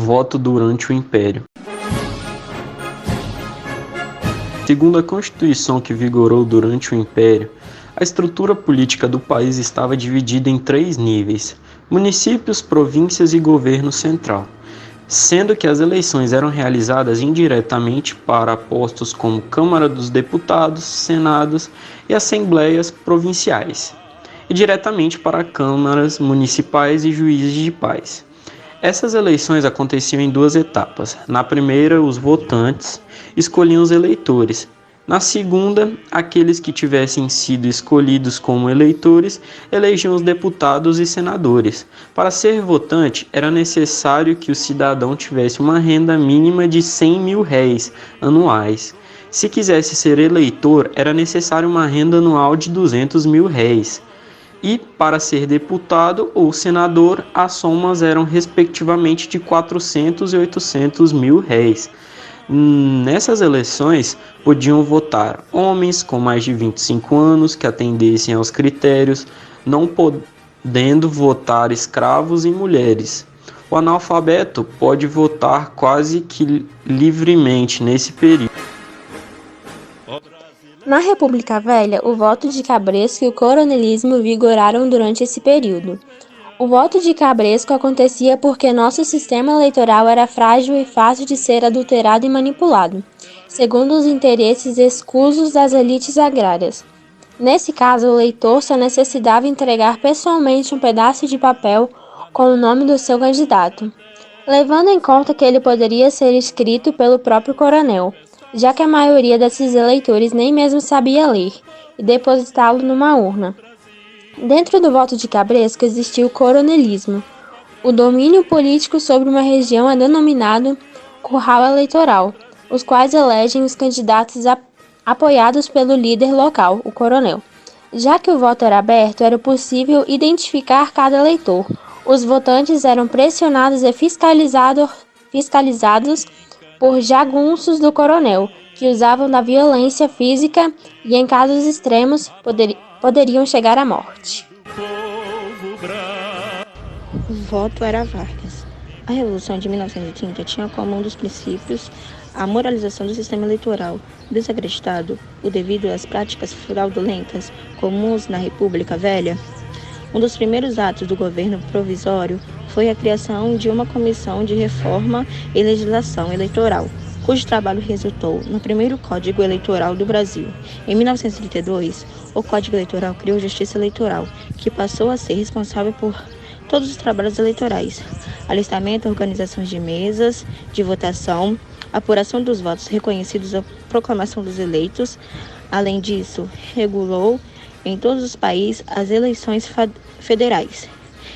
voto durante o Império. Segundo a Constituição que vigorou durante o Império, a estrutura política do país estava dividida em 3 níveis: municípios, províncias e governo central, sendo que as eleições eram realizadas indiretamente para postos como Câmara dos Deputados, Senados e Assembleias Provinciais, e diretamente para câmaras municipais e juízes de paz. Essas eleições aconteciam em 2 etapas. Na primeira, os votantes escolhiam os eleitores. Na segunda, aqueles que tivessem sido escolhidos como eleitores elegiam os deputados e senadores. Para ser votante, era necessário que o cidadão tivesse uma renda mínima de 100 mil réis anuais. Se quisesse ser eleitor, era necessário uma renda anual de 200 mil réis. E, para ser deputado ou senador, as somas eram respectivamente de 400 e 800 mil réis. Nessas eleições, podiam votar homens com mais de 25 anos que atendessem aos critérios, não podendo votar escravos e mulheres. O analfabeto pode votar quase que livremente nesse período. Na República Velha, o voto de cabresco e o coronelismo vigoraram durante esse período. O voto de cabresco acontecia porque nosso sistema eleitoral era frágil e fácil de ser adulterado e manipulado, segundo os interesses escusos das elites agrárias. Nesse caso, o eleitor só necessitava entregar pessoalmente um pedaço de papel com o nome do seu candidato, levando em conta que ele poderia ser escrito pelo próprio coronel, já que a maioria desses eleitores nem mesmo sabia ler, e depositá-lo numa urna. Dentro do voto de cabresco existia o coronelismo. O domínio político sobre uma região é denominado curral eleitoral, os quais elegem os candidatos apoiados pelo líder local, o coronel. Já que o voto era aberto, era possível identificar cada eleitor. Os votantes eram pressionados e fiscalizados por jagunços do coronel, que usavam da violência física e, em casos extremos, poderiam chegar à morte. O voto era Vargas. A Revolução de 1930 tinha como um dos princípios a moralização do sistema eleitoral, desacreditado o devido às práticas fraudulentas comuns na República Velha. Um dos primeiros atos do governo provisório foi a criação de uma comissão de reforma e legislação eleitoral, cujo trabalho resultou no primeiro Código Eleitoral do Brasil. Em 1932, o Código Eleitoral criou Justiça Eleitoral, que passou a ser responsável por todos os trabalhos eleitorais: alistamento, organização de mesas de votação, apuração dos votos reconhecidos, a proclamação dos eleitos. Além disso, regulou em todos os países as eleições federais,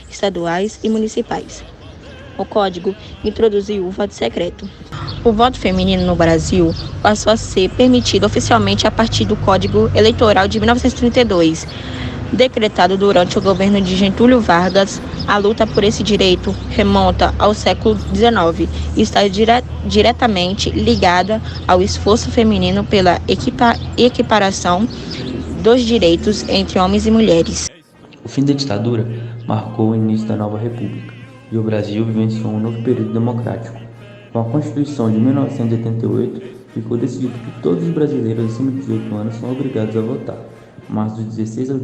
estaduais e municipais. O Código introduziu o voto secreto. O voto feminino no Brasil passou a ser permitido oficialmente a partir do Código Eleitoral de 1932, decretado durante o governo de Getúlio Vargas. A luta por esse direito remonta ao século XIX e está diretamente ligada ao esforço feminino pela equiparação dos direitos entre homens e mulheres. O fim da ditadura marcou o início da nova república e o Brasil vivenciou um novo período democrático. Com a Constituição de 1988, ficou decidido que todos os brasileiros acima de 18 anos são obrigados a votar, mas dos 16 aos